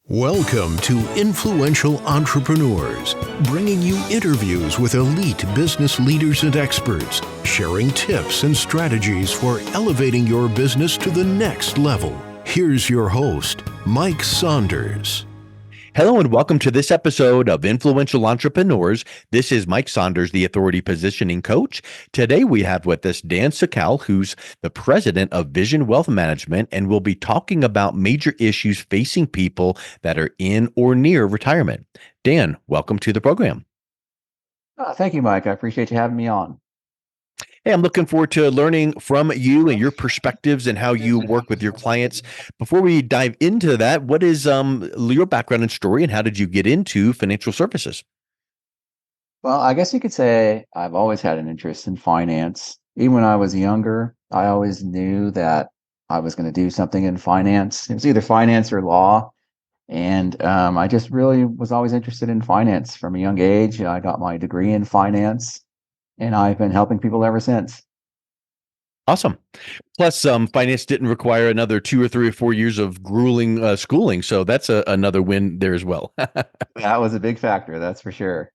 Welcome to Influential Entrepreneurs, bringing you interviews with elite business leaders and experts, sharing tips and strategies for elevating your business to the next level. Here's your host, Mike Saunders. Hello and welcome to this episode of Influential Entrepreneurs. This is Mike Saunders, the Authority Positioning Coach. Today we have with us Dan Saccal, who's the president of Vision Wealth Management, and we'll be talking about major issues facing people that are in or near retirement. Dan, welcome to the program. Thank you, Mike. I appreciate you having me on. Hey, I'm looking forward to learning from you and your perspectives and how you work with your clients. Before we dive into that, what is your background and story, and how did you get into financial services? Well, I guess you could say I've always had an interest in finance. Even when I was younger, I always knew that I was going to do something in finance. It was either finance or law. And I just really was always interested in finance from a young age. I got my degree in finance, and I've been helping people ever since. Awesome. Plus, finance didn't require another 2 or 3 or 4 years of grueling schooling, so that's another win there as well. That was a big factor, that's for sure.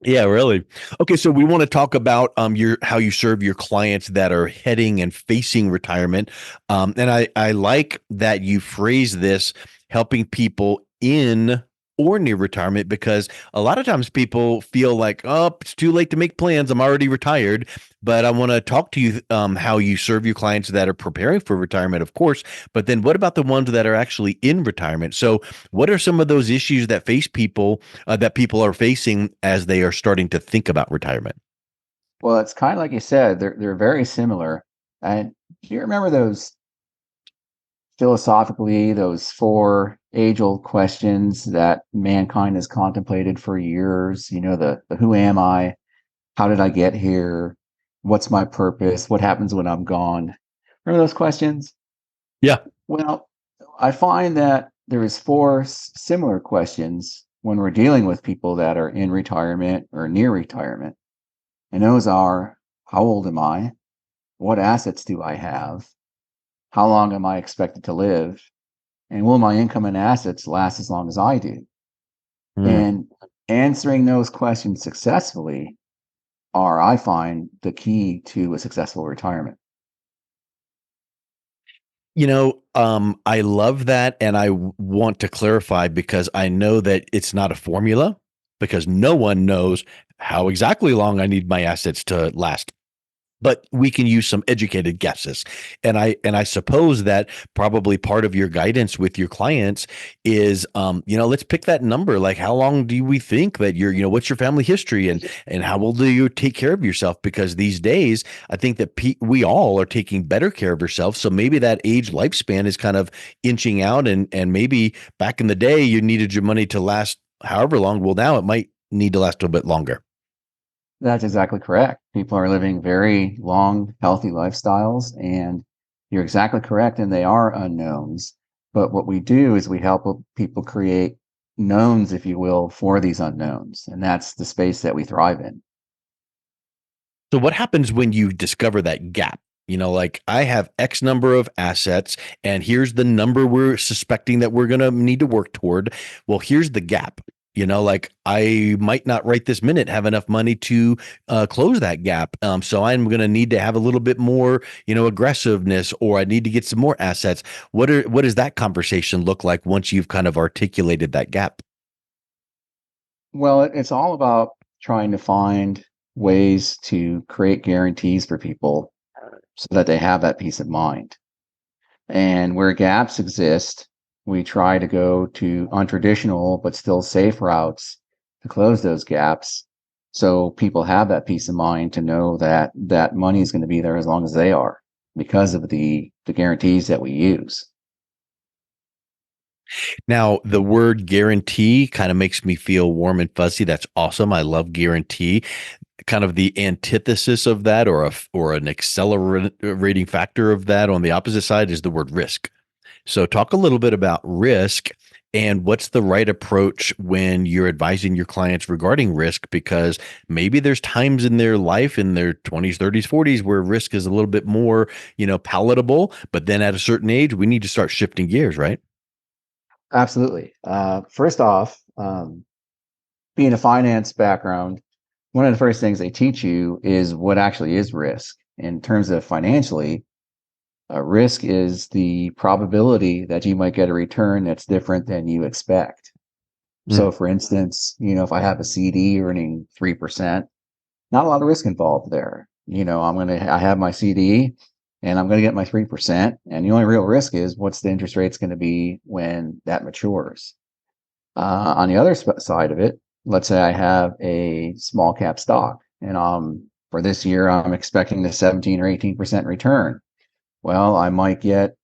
Yeah, really. Okay, so we want to talk about how you serve your clients that are heading and facing retirement. And I like that you phrase this helping people in or near retirement, because a lot of times people feel like, oh, it's too late to make plans, I'm already retired. But I want to talk to you how you serve your clients that are preparing for retirement, of course, but then what about the ones that are actually in retirement? So what are some of those issues that face people that people are facing as they are starting to think about retirement? Well, it's kind of like you said, they're very similar. And do you remember those philosophically, those four age-old questions that mankind has contemplated for years? You know, the who am I? How did I get here? What's my purpose? What happens when I'm gone? Remember those questions? Yeah. Well, I find that there is four similar questions when we're dealing with people that are in retirement or near retirement. And those are, how old am I? What assets do I have? How long am I expected to live? And will my income and assets last as long as I do? Mm. And answering those questions successfully are, I find, the key to a successful retirement. I love that. And I want to clarify, because I know that it's not a formula, because no one knows how exactly long I need my assets to last. But we can use some educated guesses. And I suppose that probably part of your guidance with your clients is, let's pick that number. Like, how long do we think that what's your family history, and how well do you take care of yourself? Because these days, I think that we all are taking better care of ourselves. So maybe that age lifespan is kind of inching out, and maybe back in the day, you needed your money to last however long. Well, now it might need to last a bit longer. That's exactly correct. People are living very long, healthy lifestyles, and you're exactly correct, and they are unknowns. But what we do is we help people create knowns, if you will, for these unknowns, and that's the space that we thrive in. So what happens when you discover that gap? Like, I have X number of assets, and here's the number we're suspecting that we're going to need to work toward. Well, here's the gap. Like, I might not right this minute have enough money to close that gap. So I'm going to need to have a little bit more, aggressiveness, or I need to get some more assets. What does that conversation look like once you've kind of articulated that gap? Well, it's all about trying to find ways to create guarantees for people so that they have that peace of mind. And where gaps exist, we try to go to untraditional but still safe routes to close those gaps, so people have that peace of mind to know that that money is going to be there as long as they are, because of the guarantees that we use. Now, the word guarantee kind of makes me feel warm and fuzzy. That's awesome. I love guarantee. Kind of the antithesis of that, or an accelerating factor of that on the opposite side, is the word risk. So talk a little bit about risk, and what's the right approach when you're advising your clients regarding risk, because maybe there's times in their life, in their 20s, 30s, 40s, where risk is a little bit more, palatable, but then at a certain age, we need to start shifting gears, right? Absolutely. First off, being a finance background, one of the first things they teach you is what actually is risk. In terms of financially, risk is the probability that you might get a return that's different than you expect. Mm. So, for instance, if I have a CD earning 3%, not a lot of risk involved there. I have my CD and I'm going to get my 3%. And the only real risk is what's the interest rate's going to be when that matures. On the other side of it, let's say I have a small cap stock and for this year, I'm expecting the 17 or 18% return. Well, I might get,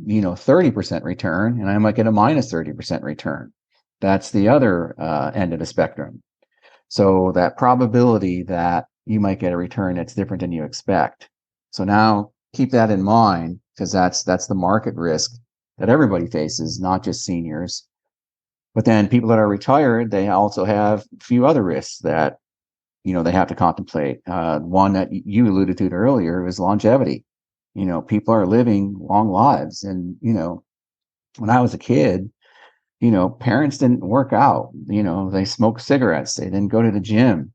30% return and I might get a minus 30% return. That's the other end of the spectrum. So that probability that you might get a return that's different than you expect. So now keep that in mind because that's the market risk that everybody faces, not just seniors. But then people that are retired, they also have a few other risks that they have to contemplate. One that you alluded to earlier is longevity. People are living long lives, and when I was a kid, parents didn't work out. They smoked cigarettes. They didn't go to the gym.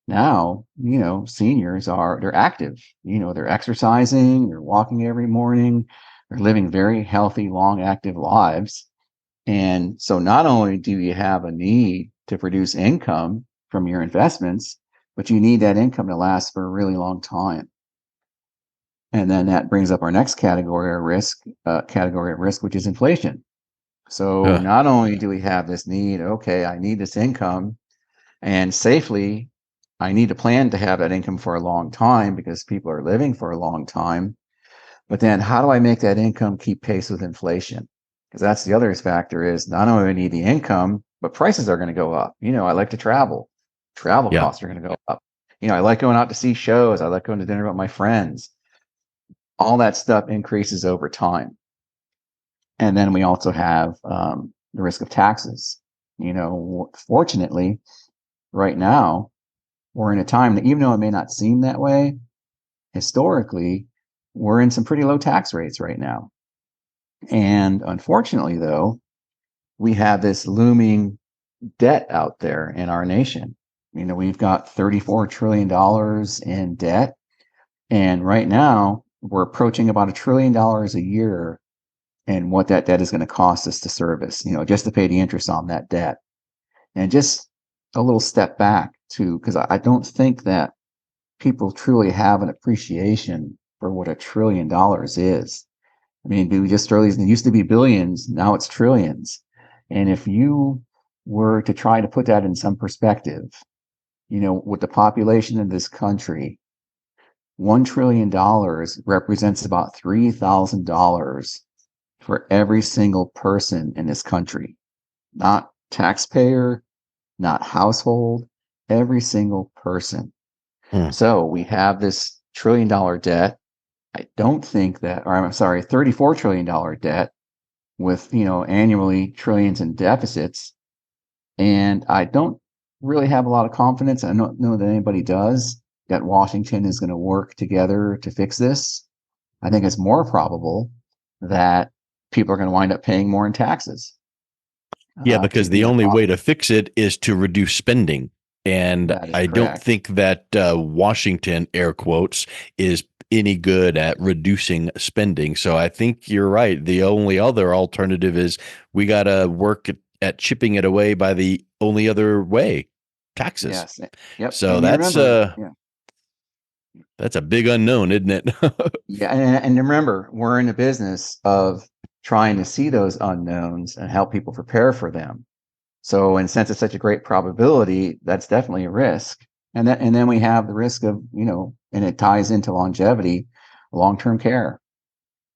Now, seniors they're active. They're exercising, they're walking every morning, they're living very healthy, long, active lives. And so not only do you have a need to produce income from your investments, but you need that income to last for a really long time. And then that brings up our next category of risk, which is inflation. So Ugh. not only do we have this need, okay, I need this income and safely, I need to plan to have that income for a long time because people are living for a long time. But then how do I make that income keep pace with inflation? Because that's the other factor is not only do I need the income, but prices are going to go up. I like to travel. Travel Yeah. costs are going to go up. I like going out to see shows. I like going to dinner with my friends. All that stuff increases over time. And then we also have the risk of taxes. Fortunately, right now, we're in a time that even though it may not seem that way, historically, we're in some pretty low tax rates right now. And unfortunately, though, we have this looming debt out there in our nation. We've got $34 trillion in debt. And right now, we're approaching about $1 trillion a year and what that debt is going to cost us to service, just to pay the interest on that debt. And just a little step back too, because I don't think that people truly have an appreciation for what $1 trillion is. I mean, do we just throw these? It used to be billions, now it's trillions. And if you were to try to put that in some perspective, with the population of this country, $1 trillion represents about $3,000 for every single person in this country, not taxpayer, not household, every single person. Mm. So we have this $1 trillion debt. I don't think that, or I'm sorry, $34 trillion debt with, annually trillions in deficits. And I don't really have a lot of confidence. I don't know that anybody does that Washington is going to work together to fix this. I think it's more probable that people are going to wind up paying more in taxes. Yeah, because the only way to fix it is to reduce spending. And That is I don't correct. think that Washington, air quotes, is any good at reducing spending. So I think you're right. The only other alternative is we got to work at chipping it away by the only other way, taxes. Yes. Yep. So And you remember, yeah. that's a big unknown, isn't it? Yeah. And remember, we're in the business of trying to see those unknowns and help people prepare for them. So, and since it's such a great probability, that's definitely a risk. And then we have the risk of, and it ties into longevity, long-term care.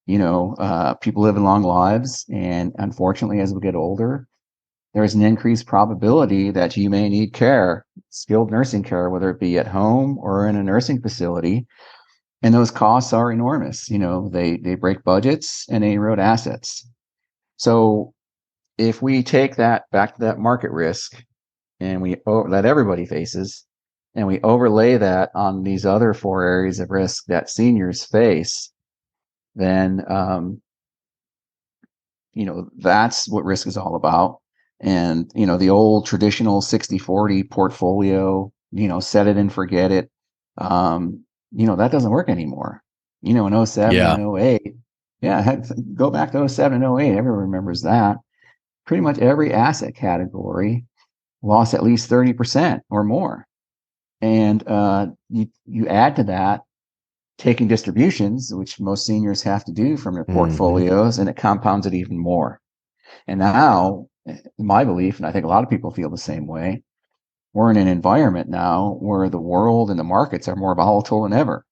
People living long lives, and unfortunately, as we get older, there's an increased probability that you may need care, skilled nursing care, whether it be at home or in a nursing facility. And those costs are enormous. They break budgets and they erode assets. So if we take that back to that market risk and that everybody faces, and we overlay that on these other four areas of risk that seniors face, then That's what risk is all about. And, the old traditional 60/40 portfolio, set it and forget it. That doesn't work anymore. In '07 Yeah. and '08, yeah, go back to '07 and '08, everyone remembers that. Pretty much every asset category lost at least 30% or more. And you add to that taking distributions, which most seniors have to do from their Hmm. portfolios, and it compounds it even more. And now, my belief, and I think a lot of people feel the same way, we're in an environment now where the world and the markets are more volatile than ever.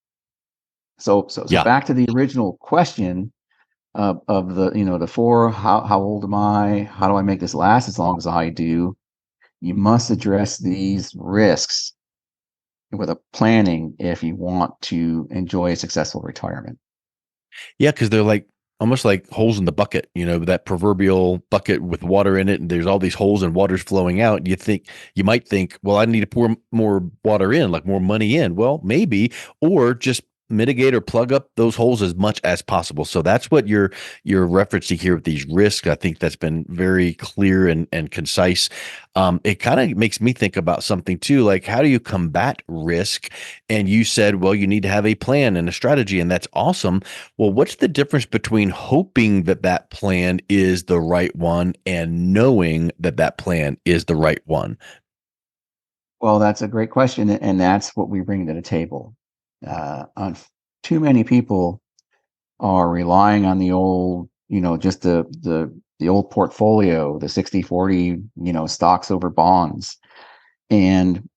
So Yeah. back to the original question of the four, how old am I? How do I make this last as long as I do? You must address these risks with a planning if you want to enjoy a successful retirement. Yeah, because they're like almost like holes in the bucket, that proverbial bucket with water in it, and there's all these holes and water's flowing out. You might think, well, I need to pour more water in, like more money in. Well, maybe, or just mitigate or plug up those holes as much as possible. So that's what you're referencing here with these risks. I think that's been very clear and concise. It kind of makes me think about something too, like how do you combat risk? And you said, well, you need to have a plan and a strategy, and that's awesome. Well, what's the difference between hoping that that plan is the right one and knowing that that plan is the right one? Well, that's a great question, and that's what we bring to the table. Too many people are relying on the old, just the old portfolio, the 60/40, stocks over bonds, and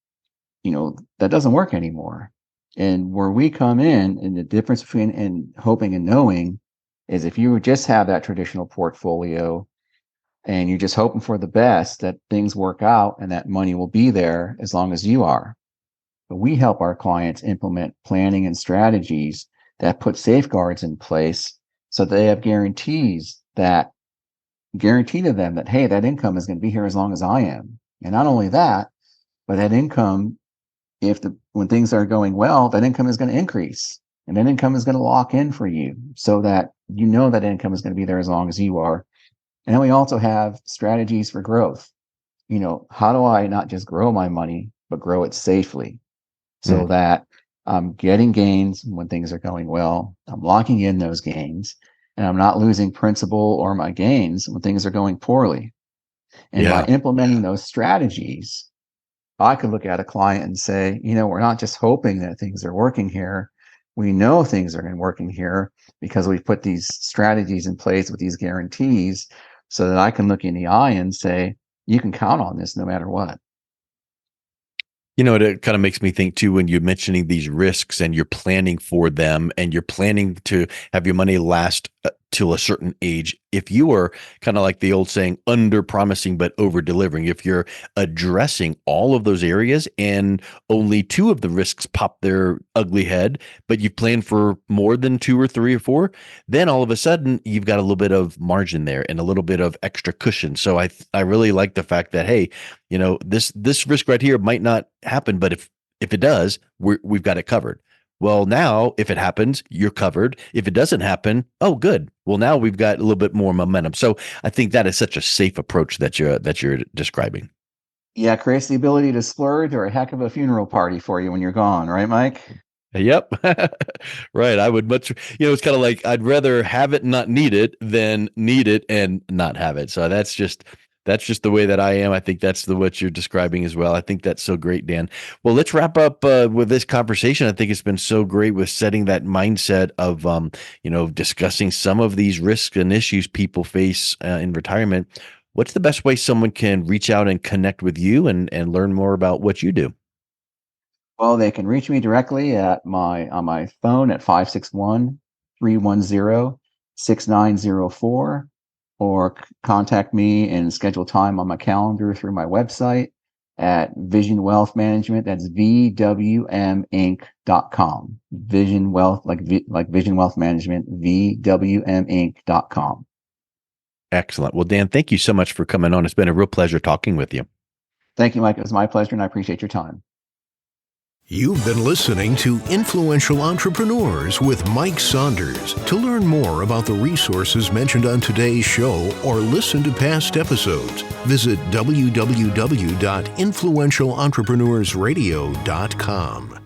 that doesn't work anymore. And where we come in, and the difference between and hoping and knowing, is if you just have that traditional portfolio and you're just hoping for the best that things work out and that money will be there as long as you are. But we help our clients implement planning and strategies that put safeguards in place so they have guarantees that guarantee to them that, hey, that income is going to be here as long as I am. And not only that, but that income, when things are going well, that income is going to increase. And that income is going to lock in for you so that that income is going to be there as long as you are. And then we also have strategies for growth. How do I not just grow my money, but grow it safely so Mm, that I'm getting gains when things are going well, I'm locking in those gains, and I'm not losing principal or my gains when things are going poorly. And by yeah. implementing those strategies, I could look at a client and say, we're not just hoping that things are working here. We know things are working here because we've put these strategies in place with these guarantees so that I can look in the eye and say, you can count on this no matter what. It kind of makes me think too when you're mentioning these risks and you're planning for them and you're planning to have your money last till a certain age. If you are kind of like the old saying, under promising but over delivering, if you're addressing all of those areas and only two of the risks pop their ugly head, but you plan for more than two or three or four, then all of a sudden you've got a little bit of margin there and a little bit of extra cushion. So I really like the fact that, hey, this risk right here might not happen, but if it does, we've got it covered. Well, now if it happens, you're covered. If it doesn't happen, oh, good. Well, now we've got a little bit more momentum. So I think that is such a safe approach that you're describing. Yeah, creates the ability to splurge or a heck of a funeral party for you when you're gone, right, Mike? Yep. Right. I would much, it's kind of like I'd rather have it and not need it than need it and not have it. So that's just the way that I am. I think that's what you're describing as well. I think that's so great, Dan. Well, let's wrap up with this conversation. I think it's been so great with setting that mindset of, discussing some of these risks and issues people face in retirement. What's the best way someone can reach out and connect with you and learn more about what you do? Well, they can reach me directly on my phone at 561-310-6904, or contact me and schedule time on my calendar through my website at Vision Wealth Management. That's VWMinc.com. Vision Wealth, like Vision Wealth Management, VWMinc.com. Excellent. Well, Dan, thank you so much for coming on. It's been a real pleasure talking with you. Thank you, Mike. It was my pleasure, and I appreciate your time. You've been listening to Influential Entrepreneurs with Mike Saunders. To learn more about the resources mentioned on today's show or listen to past episodes, visit www.influentialentrepreneursradio.com.